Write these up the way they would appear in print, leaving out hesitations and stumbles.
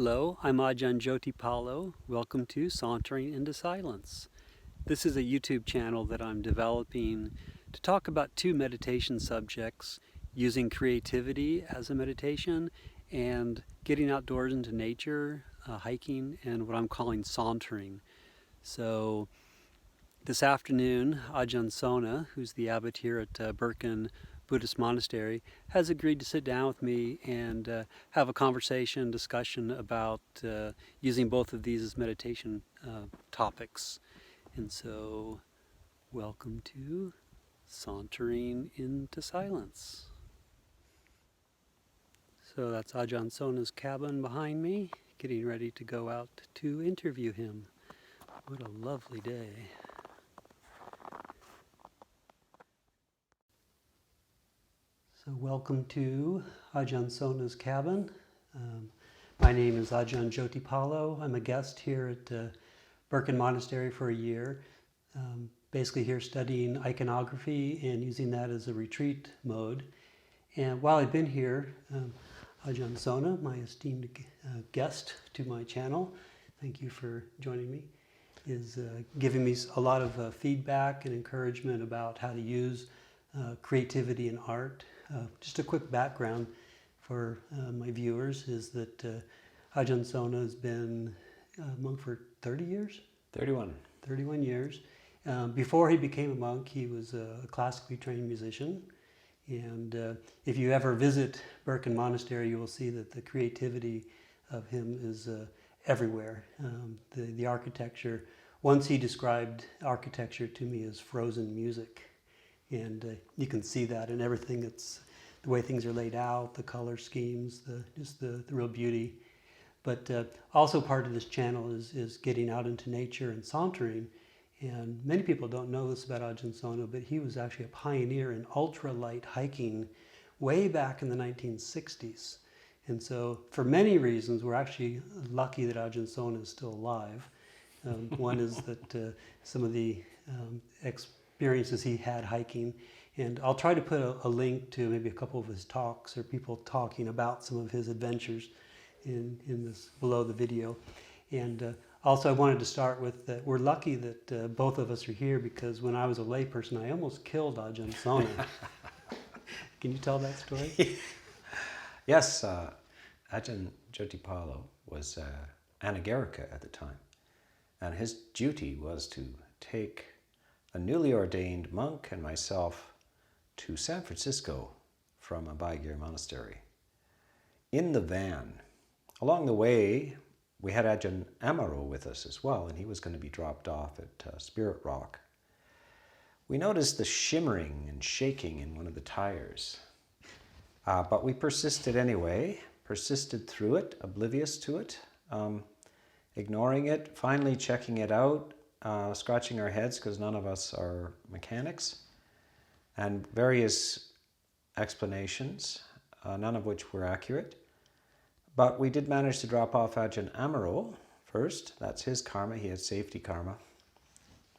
Hello, I'm Ajahn Jotipalo. Welcome to Sauntering into Silence. This is a YouTube channel that I'm developing to talk about two meditation subjects, using creativity as a meditation and getting outdoors into nature, hiking, and what I'm calling sauntering. So this afternoon, Ajahn Sona, who's the abbot here at Birken Buddhist Monastery, has agreed to sit down with me and have a discussion about using both of these as meditation topics. And so, welcome to Sauntering into Silence. So that's Ajahn Sona's cabin behind me, getting ready to go out to interview him. What a lovely day. So welcome to Ajahn Sona's cabin. My name is Ajahn Jotipalo. I'm a guest here at Birken Monastery for a year. Basically here studying iconography and using that as a retreat mode. And while I've been here, Ajahn Sona, my esteemed guest to my channel, thank you for joining me, is giving me a lot of feedback and encouragement about how to use creativity in art. Just a quick background for my viewers is that Ajahn Sona has been a monk for 30 years? 31. 31 years. Before he became a monk, he was a classically trained musician. And if you ever visit Birken Monastery, you will see that the creativity of him is everywhere. The architecture, once he described architecture to me as frozen music. And you can see that in everything. It's the way things are laid out, the color schemes, just the real beauty. But also part of this channel is getting out into nature and sauntering. And many people don't know this about Ajahn Sona, but he was actually a pioneer in ultralight hiking way back in the 1960s. And so for many reasons, we're actually lucky that Ajahn Sona is still alive. One is that some of the experiences he had hiking, and I'll try to put a link to maybe a couple of his talks or people talking about some of his adventures in this below the video. And also I wanted to start with that we're lucky that both of us are here, because when I was a layperson I almost killed Ajahn Sona. Can you tell that story? Yes, Ajahn Jotipalo was anagarika at the time, and his duty was to take a newly ordained monk and myself to San Francisco from Abhayagiri Monastery in the van. Along the way, we had Ajahn Amaro with us as well, and he was going to be dropped off at Spirit Rock. We noticed the shimmering and shaking in one of the tires, but we persisted anyway, persisted through it, oblivious to it, ignoring it, finally checking it out, scratching our heads because none of us are mechanics, and various explanations, none of which were accurate. But we did manage to drop off Ajahn Amaro first. That's his karma. He had safety karma.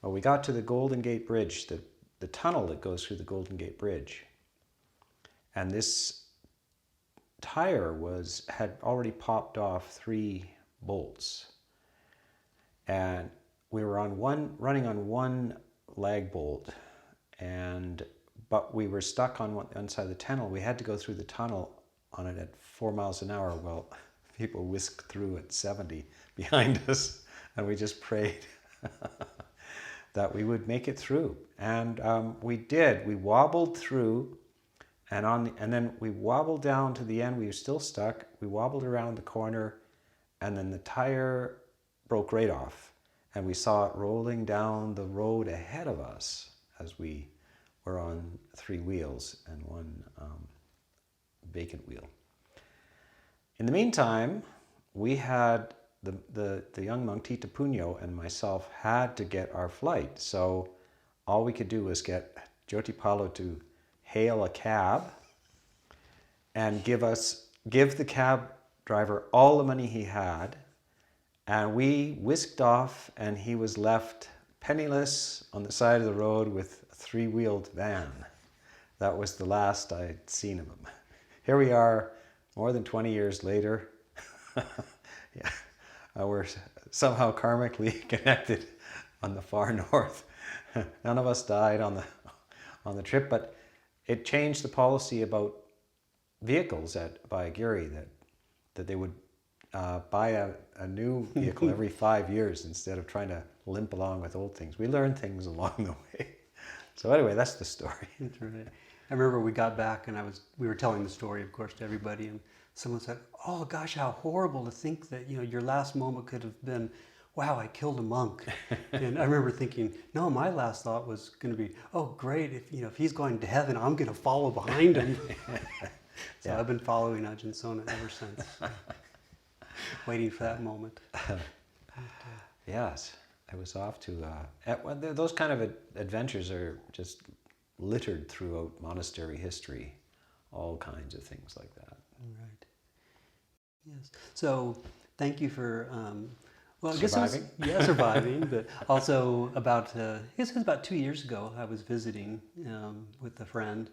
Well, we got to the Golden Gate Bridge, the tunnel that goes through the Golden Gate Bridge. And this tire had already popped off 3 bolts. And we were running on one lag bolt, but we were stuck on one side of the tunnel. We had to go through the tunnel on it at 4 miles an hour. Well, people whisked through at 70 behind us, and we just prayed that we would make it through. And we did. We wobbled through, and then we wobbled down to the end. We were still stuck. We wobbled around the corner, and then the tire broke right off, and we saw it rolling down the road ahead of us as we were on 3 wheels and one vacant wheel. In the meantime, we had the young monk Tita Punyo and myself had to get our flight. So all we could do was get Jotipalo to hail a cab and give the cab driver all the money he had. And we whisked off, and he was left penniless on the side of the road with a 3-wheeled van. That was the last I'd seen of him. Here we are, more than 20 years later, we're somehow karmically connected on the far north. None of us died on the trip, but it changed the policy about vehicles by Gary that they would buy a new vehicle every 5 years instead of trying to limp along with old things. We learned things along the way. So anyway, that's the story. That's right. I remember we got back and we were telling the story, of course, to everybody, and someone said, "Oh gosh, how horrible to think that your last moment could have been, wow, I killed a monk." And I remember thinking, no, my last thought was going to be, oh great, if he's going to heaven, I'm going to follow behind him. So I've been following Ajahn Sona ever since, waiting for that moment. Yes, I was off to those kind of adventures are just littered throughout monastery history, all kinds of things like that. Right. Yes. So thank you for, well, I guess Surviving? Surviving, but also about, I guess it was about 2 years ago, I was visiting with a friend,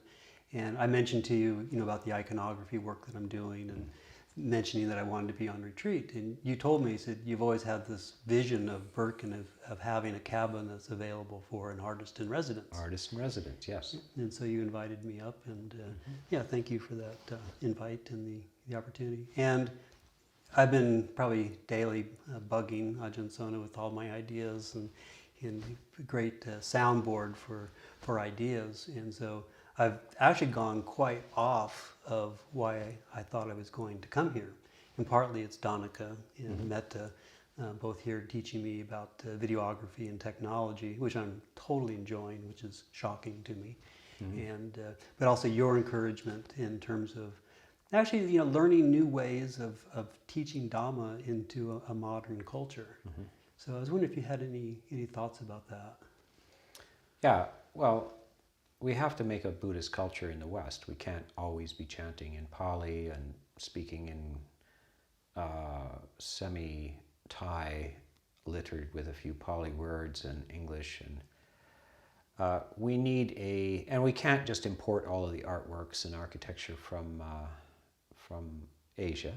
and I mentioned to you, about the iconography work that I'm doing, and mentioning that I wanted to be on retreat. And you told me, you said, you've always had this vision of Birken of having a cabin that's available for an artist in residence. Artist in residence, yes. And so you invited me up, and yeah, thank you for that invite and the opportunity. And I've been probably daily bugging Ajahn Sona with all my ideas and a great soundboard for ideas. And so I've actually gone quite off of why I thought I was going to come here. And partly it's Donika and Metta, both here teaching me about videography and technology, which I'm totally enjoying, which is shocking to me. And but also your encouragement in terms of actually learning new ways of teaching Dhamma into a modern culture. So I was wondering if you had any thoughts about that. Yeah, well, we have to make a Buddhist culture in the West. We can't always be chanting in Pali and speaking in semi-Thai, littered with a few Pali words and English. And we need and we can't just import all of the artworks and architecture from Asia.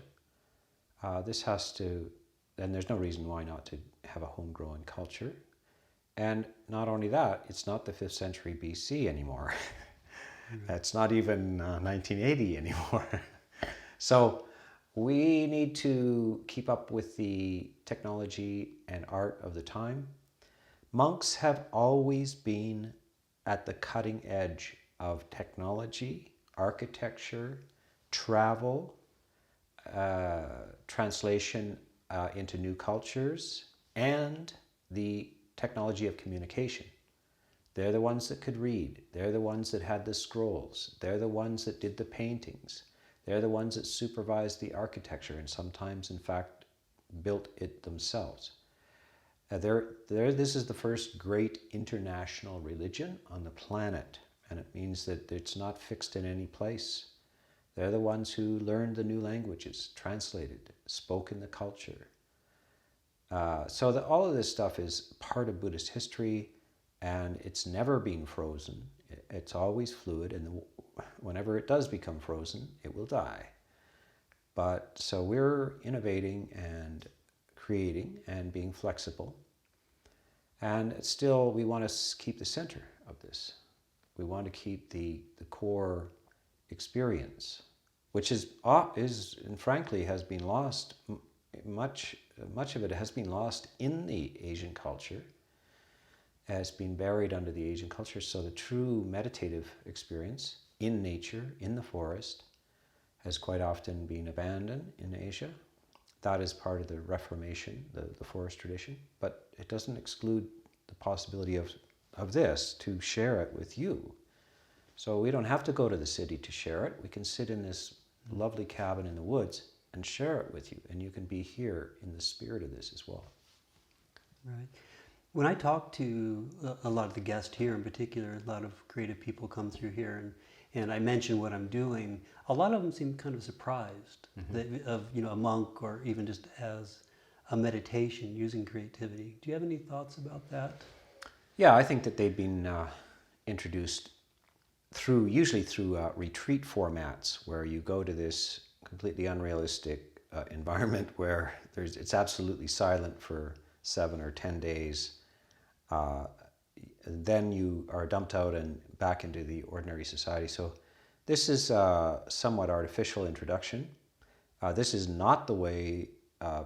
This has to, and there's no reason why not to have a homegrown culture. And not only that, it's not the 5th century BC anymore. It's not even 1980 anymore. So we need to keep up with the technology and art of the time. Monks have always been at the cutting edge of technology, architecture, travel, translation into new cultures, and the technology of communication. They're the ones that could read. They're the ones that had the scrolls. They're the ones that did the paintings. They're the ones that supervised the architecture and sometimes, in fact, built it themselves. This is the first great international religion on the planet, and it means that it's not fixed in any place. They're the ones who learned the new languages, translated, spoke in the culture. So all of this stuff is part of Buddhist history, and it's never been frozen. It's always fluid, and whenever it does become frozen, it will die. But so we're innovating and creating and being flexible. And still, we want to keep the center of this. We want to keep the core experience, which is and frankly has been lost. Much of it has been lost in the Asian culture, has been buried under the Asian culture. So the true meditative experience in nature, in the forest, has quite often been abandoned in Asia. That is part of the Reformation, the forest tradition, but it doesn't exclude the possibility of this to share it with you. So we don't have to go to the city to share it. We can sit in this lovely cabin in the woods and share it with you, and you can be here in the spirit of this as well. Right. When I talk to a lot of the guests here in particular, a lot of creative people come through here, and I mention what I'm doing, a lot of them seem kind of surprised of a monk or even just as a meditation using creativity. Do you have any thoughts about that? Yeah, I think that they've been introduced usually through retreat formats where you go to this completely unrealistic environment where it's absolutely silent for 7 or 10 days. Then you are dumped out and back into the ordinary society. So this is a somewhat artificial introduction. This is not the way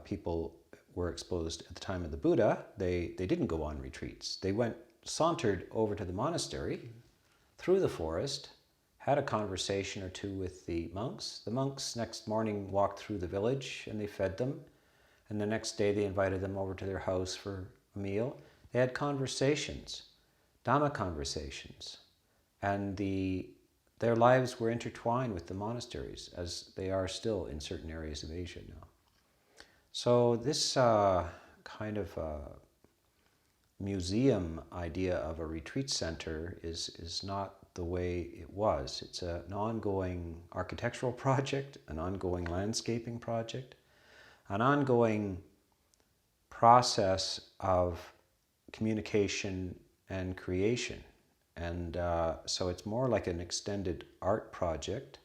people were exposed at the time of the Buddha. They didn't go on retreats. They sauntered over to the monastery, through the forest, had a conversation or two with the monks. The monks next morning walked through the village and they fed them. And the next day they invited them over to their house for a meal. They had conversations, Dhamma conversations. And their lives were intertwined with the monasteries, as they are still in certain areas of Asia now. So this kind of museum idea of a retreat center is not the way it was. It's an ongoing architectural project, an ongoing landscaping project, an ongoing process of communication and creation. And so it's more like an extended art project,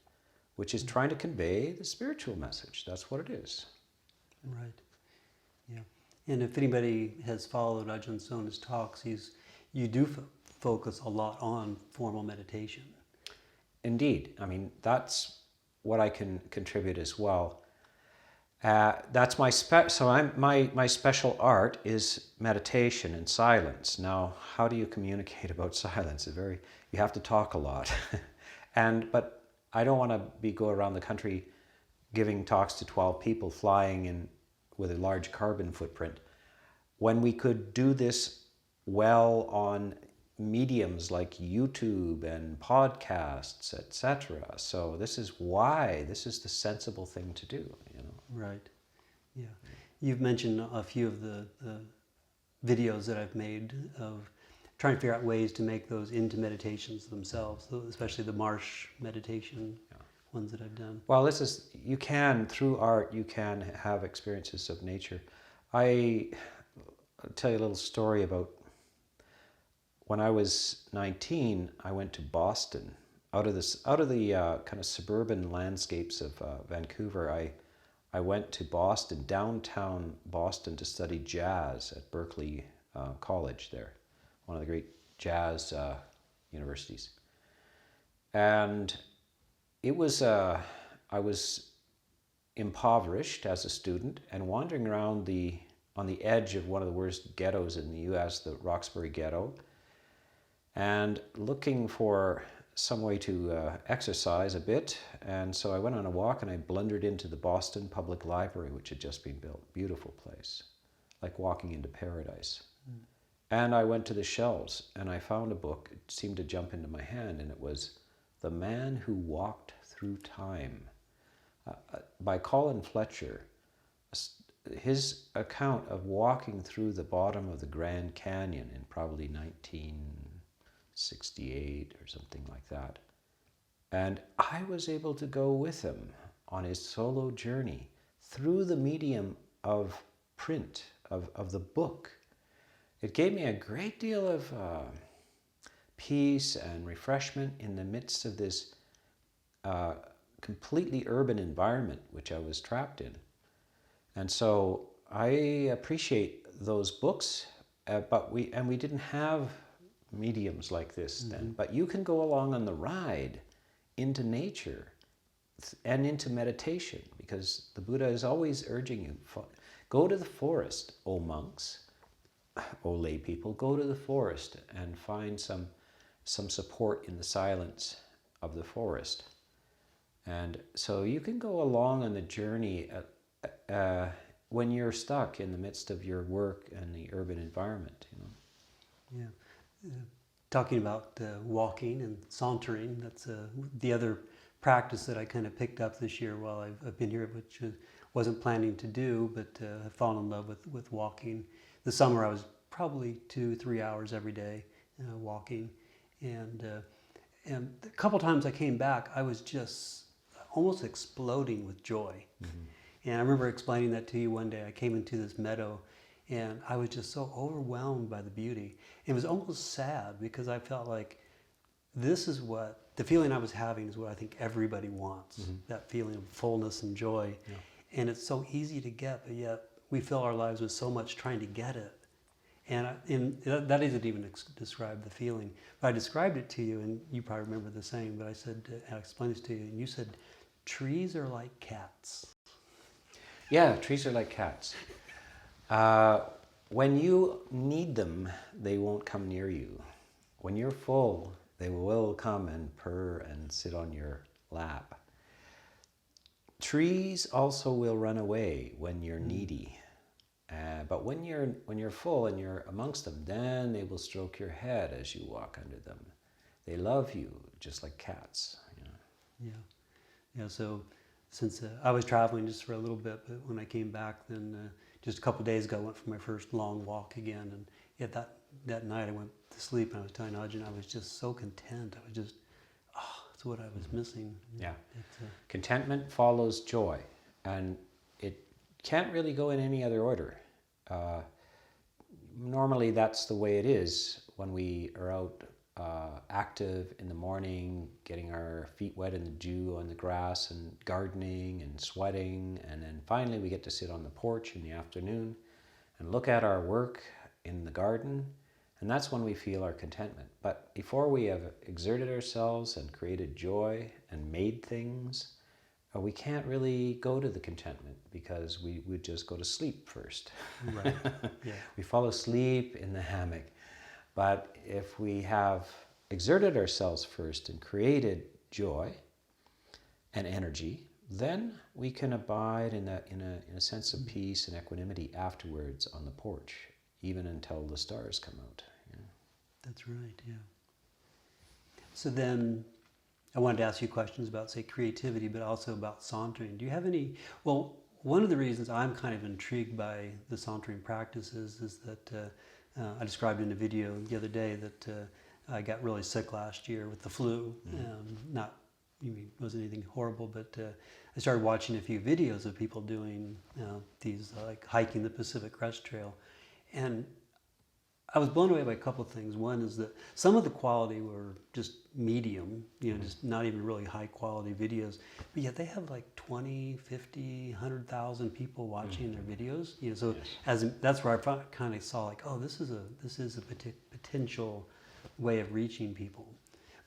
which is trying to convey the spiritual message. That's what it is. Right. Yeah. And if anybody has followed Ajahn Sona's talks, you do focus a lot on formal meditation. Indeed. I mean, that's what I can contribute as well. That's my my special art is meditation and silence. Now, how do you communicate about silence? You have to talk a lot, but I don't want to go around the country giving talks to 12 people, flying in with a large carbon footprint, when we could do this well on mediums like YouTube and podcasts, etc. So this is the sensible thing to do, you know. Right. Yeah. You've mentioned a few of the videos that I've made of trying to figure out ways to make those into meditations themselves, especially the marsh meditation ones that I've done. Well, through art, you can have experiences of nature. I'll tell you a little story about when I was 19, I went to Boston. Out of the kind of suburban landscapes of Vancouver, I went to Boston, downtown Boston, to study jazz at Berkeley College there, one of the great jazz universities. And it was, I was impoverished as a student and wandering around on the edge of one of the worst ghettos in the U.S., the Roxbury Ghetto, and looking for some way to exercise a bit. And so I went on a walk and I blundered into the Boston Public Library, which had just been built. Beautiful place, like walking into paradise. Mm. And I went to the shelves and I found a book. It seemed to jump into my hand, and it was The Man Who Walked Through Time by Colin Fletcher. His account of walking through the bottom of the Grand Canyon in probably 1968 or something like that. And I was able to go with him on his solo journey through the medium of print, of the book. It gave me a great deal of peace and refreshment in the midst of this completely urban environment which I was trapped in. And so I appreciate those books, but we didn't have mediums like this then. But you can go along on the ride into nature and into meditation, because the Buddha is always urging you, go to the forest, O monks, O lay people, go to the forest and find some support in the silence of the forest. And so you can go along on the journey when you're stuck in the midst of your work and the urban environment, you know. Yeah. Talking about walking and sauntering, that's the other practice that I kind of picked up this year while I've been here, which wasn't planning to do, but I've fallen in love with walking. This summer I was probably 2-3 hours every day walking, and a couple times I came back, I was just almost exploding with joy. Mm-hmm. And I remember explaining that to you one day. I came into this meadow and I was just so overwhelmed by the beauty. It was almost sad, because I felt like this is what, the feeling I was having is what I think everybody wants, mm-hmm. that feeling of fullness and joy. Yeah. And it's so easy to get, but yet we fill our lives with so much trying to get it. And that doesn't even describe the feeling. But I described it to you, and you probably remember the same, but I said, I explained this to you, and you said, trees are like cats. Yeah, trees are like cats. When you need them, they won't come near you. When you're full, they will come and purr and sit on your lap. Trees also will run away when you're needy. But when you're full and you're amongst them, then they will stroke your head as you walk under them. They love you just like cats. Yeah. So since I was traveling just for a little bit, but when I came back, then just a couple of days ago, I went for my first long walk again. And yet that night I went to sleep, and I was telling Ajahn, I was just so content. I was just, that's what I was missing. Yeah. Contentment follows joy, and it can't really go in any other order. Normally that's the way it is when we are out active in the morning, getting our feet wet in the dew on the grass and gardening and sweating, and then finally we get to sit on the porch in the afternoon and look at our work in the garden, and that's when we feel our contentment. But before we have exerted ourselves and created joy and made things, we can't really go to the contentment because we would just go to sleep first. Right. Yeah. We fall asleep in the hammock. But if we have exerted ourselves first and created joy and energy, then we can abide in a sense of peace and equanimity afterwards on the porch, even until the stars come out. Yeah. That's right, yeah. So then I wanted to ask you questions about, say, creativity, but also about sauntering. Do you have any, well, one of the reasons I'm kind of intrigued by the sauntering practices is that I described in a video the other day that I got really sick last year with the flu. It wasn't anything horrible, but I started watching a few videos of people doing these, like hiking the Pacific Crest Trail. And I was blown away by a couple of things. One is that some of the quality were just medium, just not even really high quality videos, but yet they have like 20, 50, 100,000 people watching their videos. So that's where I kind of saw like, this is a potential way of reaching people.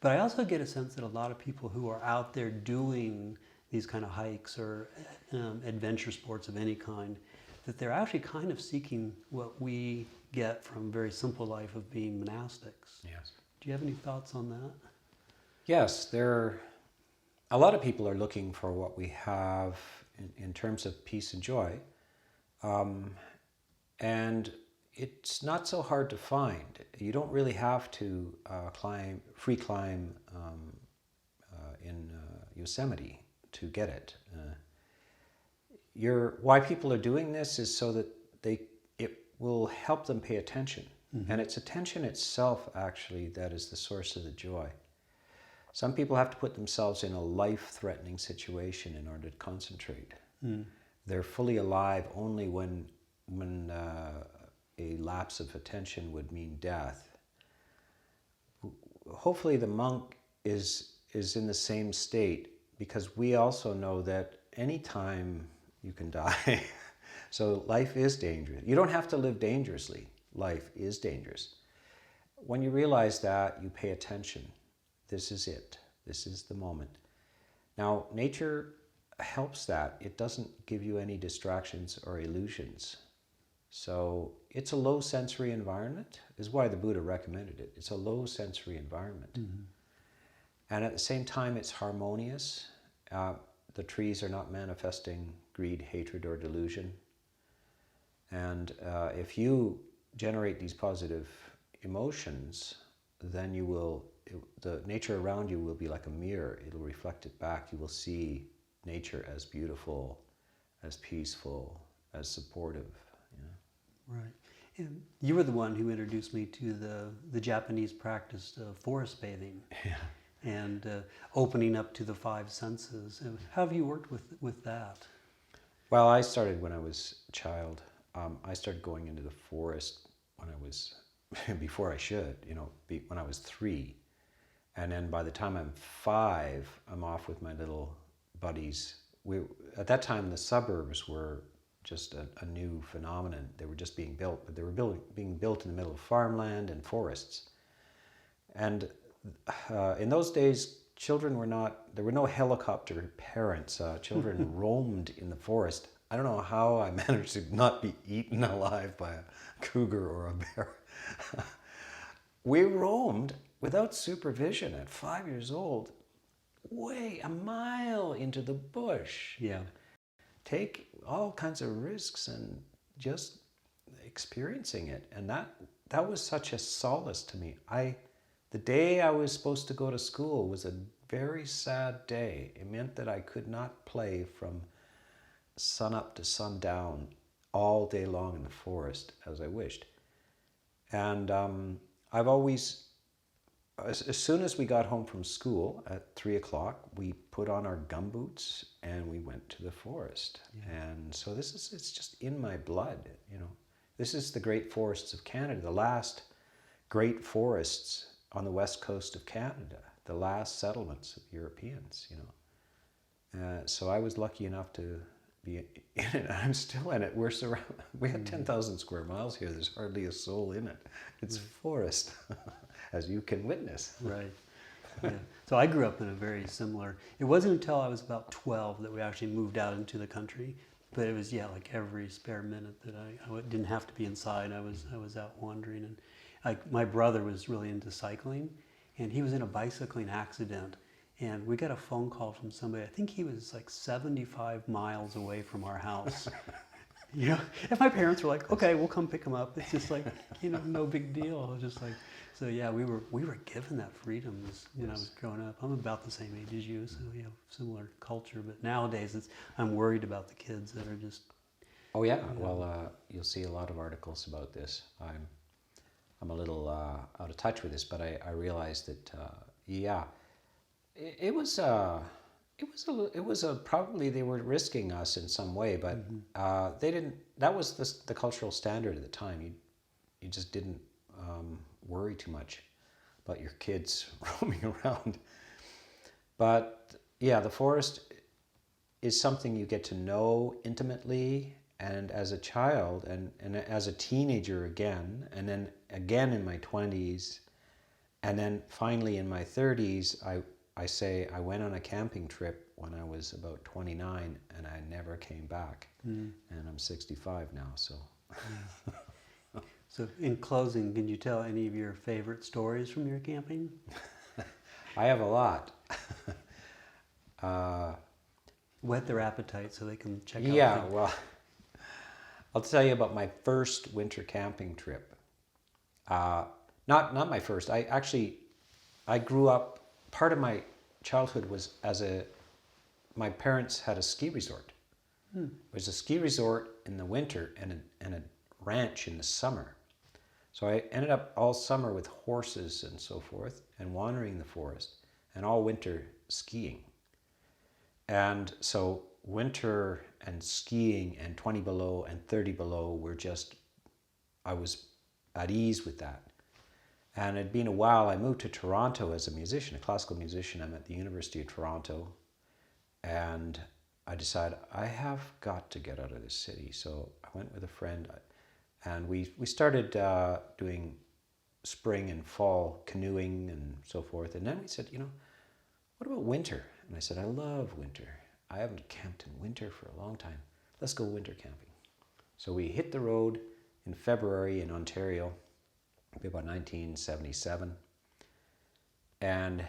But I also get a sense that a lot of people who are out there doing these kind of hikes or adventure sports of any kind, that they're actually kind of seeking what we get from very simple life of being monastics. Yes. Do you have any thoughts on that? Yes, a lot of people are looking for what we have in terms of peace and joy. And it's not so hard to find. You don't really have to free climb in Yosemite to get it. Why people are doing this is so that it will help them pay attention. And it's attention itself, actually, that is the source of the joy. Some people have to put themselves in a life-threatening situation in order to concentrate. They're fully alive only when a lapse of attention would mean death. Hopefully the monk is in the same state, because we also know that any time you can die. So life is dangerous. You don't have to live dangerously. Life is dangerous. When you realize that, you pay attention. This is it. This is the moment. Now, nature helps that. It doesn't give you any distractions or illusions. So it's a low sensory environment, is why the Buddha recommended it. It's a low sensory environment. And at the same time, it's harmonious. The trees are not manifesting greed, hatred, or delusion. And if you generate these positive emotions, then the nature around you will be like a mirror. It'll reflect it back. You will see nature as beautiful, as peaceful, as supportive. Right. And you were the one who introduced me to the Japanese practice of forest bathing. Yeah. And opening up to the five senses. How have you worked with that? Well, I started when I was a child. I started going into the forest when I was, before I should, when I was 3. And then by the time I'm 5, I'm off with my little buddies at that time the suburbs were just a new phenomenon. They were just being built, but they were being built in the middle of farmland and forests. And in those days, children were not, there were no helicopter parents. Children roamed in the forest. I don't know how I managed to not be eaten alive by a cougar or a bear. We roamed without supervision at 5 years old, way a mile into the bush. Yeah. Take all kinds of risks and just experiencing it. And that was such a solace to me. The day I was supposed to go to school was a very sad day. It meant that I could not play from sun up to sundown all day long in the forest as I wished. And I've always, as soon as we got home from school at 3 o'clock, we put on our gumboots and we went to the forest. Yeah. And so it's just in my blood, you know. This is the great forests of Canada, the last great forests on the west coast of Canada, the last settlements of Europeans, you know. So I was lucky enough to be in it. I'm still in it. We had 10,000 square miles here. There's hardly a soul in it. It's forest, as you can witness. Right. Yeah. So I grew up in a very similar, it wasn't until I was about 12 that we actually moved out into the country. But it was, like every spare minute that I didn't have to be inside. I was out wandering. And my brother was really into cycling, and he was in a bicycling accident. And we got a phone call from somebody. I think he was like 75 miles away from our house. And my parents were like, "Okay, we'll come pick him up." It's just like, no big deal. It was just like, so yeah, we were given that freedom when I was growing up. I'm about the same age as you, so we have similar culture. But nowadays, I'm worried about the kids that are just. Oh yeah, well, you'll see a lot of articles about this. I'm a little out of touch with this, but I realized that it was probably they were risking us in some way, but they didn't. That was the cultural standard at the time. You just didn't worry too much about your kids roaming around. But yeah, the forest is something you get to know intimately, and as a child and as a teenager again, and then again in my 20s, and then finally in my 30s, I say I went on a camping trip when I was about 29 and I never came back. And I'm 65 now, so. So in closing, can you tell any of your favorite stories from your camping? I have a lot. Whet their appetite so they can check out. Yeah, well, I'll tell you about my first winter camping trip. Not my first. I grew up, part of my childhood was my parents had a ski resort. It was a ski resort in the winter and a ranch in the summer. So I ended up all summer with horses and so forth and wandering the forest, and all winter skiing. And so winter and skiing and 20 below and 30 below I was at ease with that. And it'd been a while. I moved to Toronto as a musician, a classical musician. I'm at the University of Toronto. And I decided I have got to get out of this city. So I went with a friend and we started doing spring and fall canoeing and so forth. And then we said, what about winter? And I said, I love winter. I haven't camped in winter for a long time. Let's go winter camping. So we hit the road in February in Ontario, about 1977. And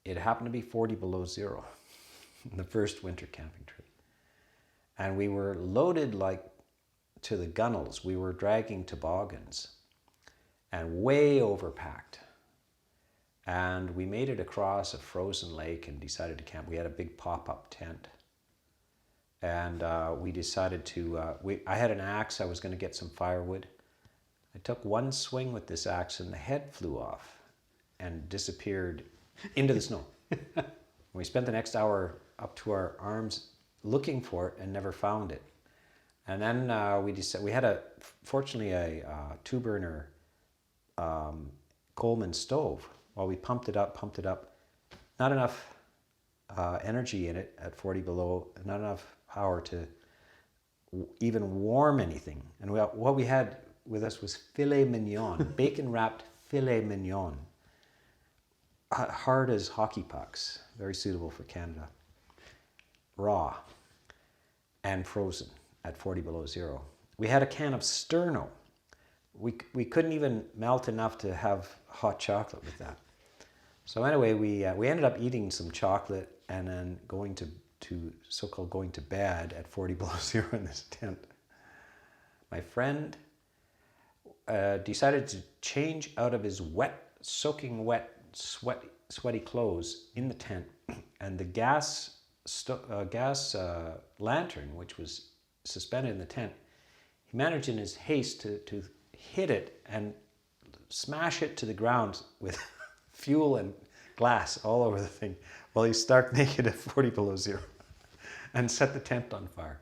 it happened to be 40 below zero, the first winter camping trip. And we were loaded like to the gunnels. We were dragging toboggans and way overpacked. And we made it across a frozen lake and decided to camp. We had a big pop-up tent. And we decided to, I had an axe. I was going to get some firewood. I took one swing with this axe and the head flew off and disappeared into the snow. We spent the next hour up to our arms looking for it and never found it. And then we decided, we had fortunately a two-burner Coleman stove. While we pumped it up, not enough energy in it at 40 below, not enough power to even warm anything. And what we had with us was filet mignon, bacon-wrapped filet mignon, hard as hockey pucks, very suitable for Canada, raw and frozen at 40 below zero. We had a can of Sterno. We couldn't even melt enough to have hot chocolate with that. So anyway, we ended up eating some chocolate and then going to so-called going to bed at 40 below zero in this tent. My friend decided to change out of his soaking wet, sweaty clothes in the tent, and the gas lantern, which was suspended in the tent, he managed in his haste to hit it and smash it to the ground with fuel and glass all over the thing while he's stark naked at 40 below zero and set the tent on fire.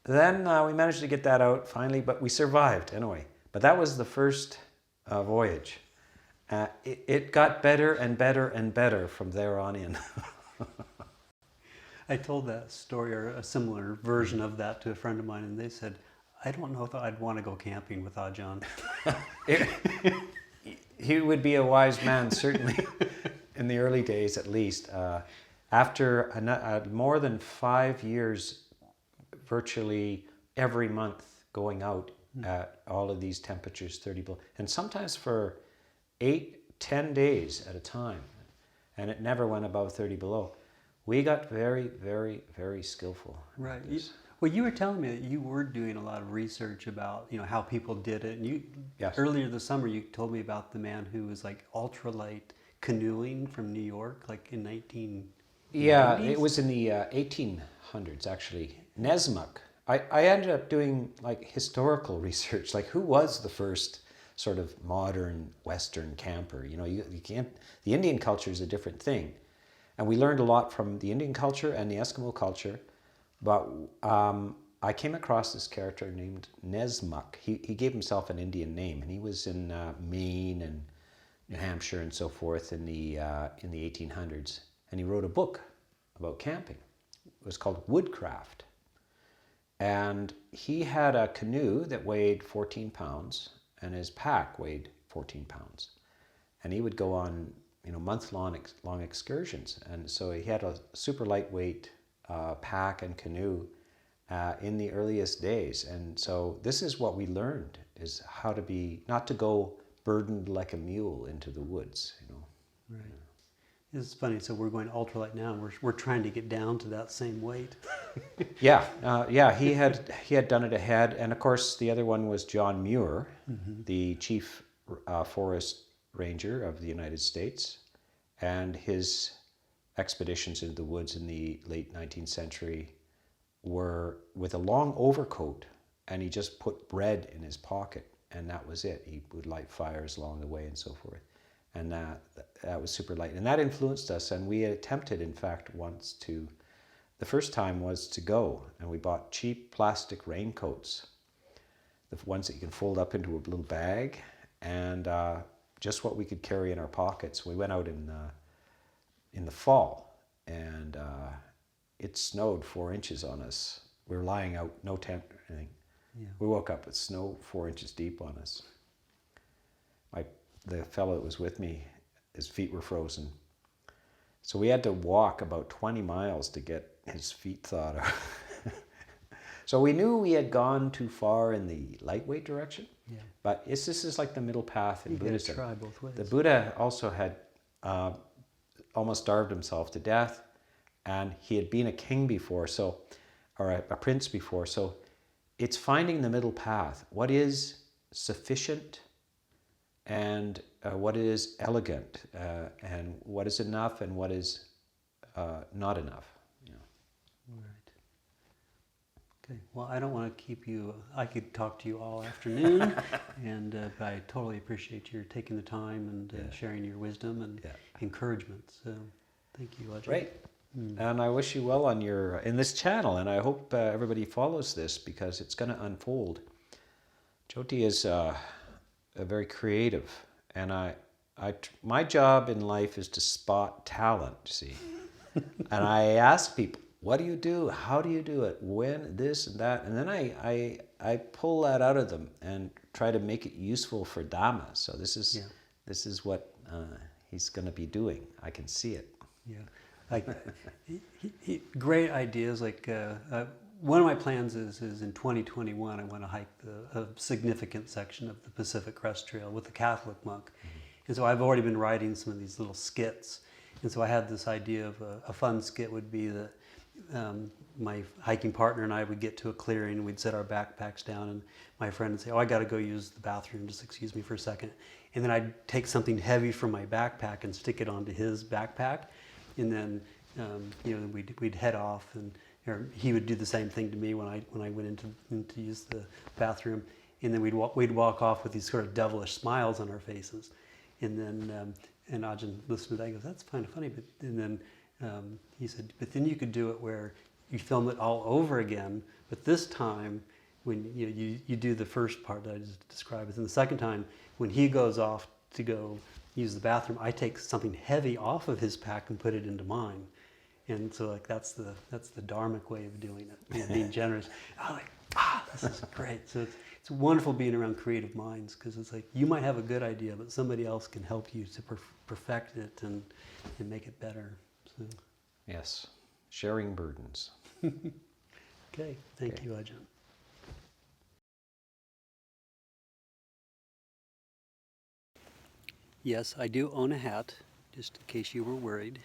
Then we managed to get that out finally, but we survived anyway. But that was the first voyage. It got better and better and better from there on in. I told that story or a similar version of that to a friend of mine, and they said, I don't know if I'd want to go camping with Ajahn. He would be a wise man, certainly, in the early days at least. After more than 5 years, virtually every month going out at all of these temperatures, 30 below, and sometimes for 8-10 days at a time, and it never went above 30 below. We got very, very, very skillful. Right. Well, you were telling me that you were doing a lot of research about, how people did it. And earlier this summer, you told me about the man who was like ultralight canoeing from New York, like in 1990s. Yeah, it was in the 1800s, actually. Nesmuk. I ended up doing like historical research, like who was the first sort of modern Western camper? You can't. The Indian culture is a different thing, and we learned a lot from the Indian culture and the Eskimo culture. But I came across this character named Nesmuk. He gave himself an Indian name, and he was in Maine and New Hampshire and so forth in the 1800s. And he wrote a book about camping. It was called Woodcraft. And he had a canoe that weighed 14 pounds, and his pack weighed 14 pounds. And he would go on, month-long excursions. And so he had a super lightweight pack and canoe in the earliest days. And so this is what we learned, is how to be, not to go burdened like a mule into the woods, Right. It's funny. So we're going ultralight now, and we're trying to get down to that same weight. Yeah. He had done it ahead, and of course the other one was John Muir, the chief forest ranger of the United States, and his expeditions into the woods in the late 19th century were with a long overcoat, and he just put bread in his pocket, and that was it. He would light fires along the way and so forth. And that was super light. And that influenced us, and we attempted, in fact, once the first time was to go, and we bought cheap plastic raincoats, the ones that you can fold up into a little bag, and just what we could carry in our pockets. We went out in the fall, and it snowed 4 inches on us. We were lying out, no tent or anything. Yeah. We woke up with snow 4 inches deep on us. The fellow that was with me, his feet were frozen. So we had to walk about 20 miles to get his feet thawed out. So we knew we had gone too far in the lightweight direction, but this is like the middle path in Buddhism. You gotta try both ways. The Buddha also had almost starved himself to death, and he had been a king before, or a prince before. So it's finding the middle path. What is sufficient, and what is elegant, and what is enough, and what is not enough. Right. Okay. Well, I don't want to keep you. I could talk to you all afternoon, but I totally appreciate your taking the time and sharing your wisdom and encouragement. So, thank you, Ajahn. Great. And I wish you well on in this channel, and I hope everybody follows this, because it's going to unfold. Jyoti is very creative, and my job in life is to spot talent, see. And I ask people, what do you do? How do you do it? When, this and that? And then I pull that out of them and try to make it useful for Dhamma. So this is what he's going to be doing. I can see it. Yeah, like great ideas. Like one of my plans is in 2021 I want to hike a significant section of the Pacific Crest Trail with a Catholic monk, and so I've already been writing some of these little skits, and so I had this idea of a fun skit would be that my hiking partner and I would get to a clearing, we'd set our backpacks down, and my friend would say, "Oh, I got to go use the bathroom. Just excuse me for a second." And then I'd take something heavy from my backpack and stick it onto his backpack, and then we'd head off, and or he would do the same thing to me when I went in to use the bathroom, and then we'd walk off with these sort of devilish smiles on our faces, and then and Ajahn listened to that. He goes, "That's kind of funny," but and then he said, "But then you could do it where you film it all over again, but this time when you do the first part that I just described, and the second time when he goes off to go use the bathroom, I take something heavy off of his pack and put it into mine." And so like that's the dharmic way of doing it, being generous. I was like, this is great. So it's wonderful being around creative minds, because it's like you might have a good idea, but somebody else can help you to perfect it and make it better. So. Yes, sharing burdens. Okay, thank you, Ajahn. Yes, I do own a hat, just in case you were worried.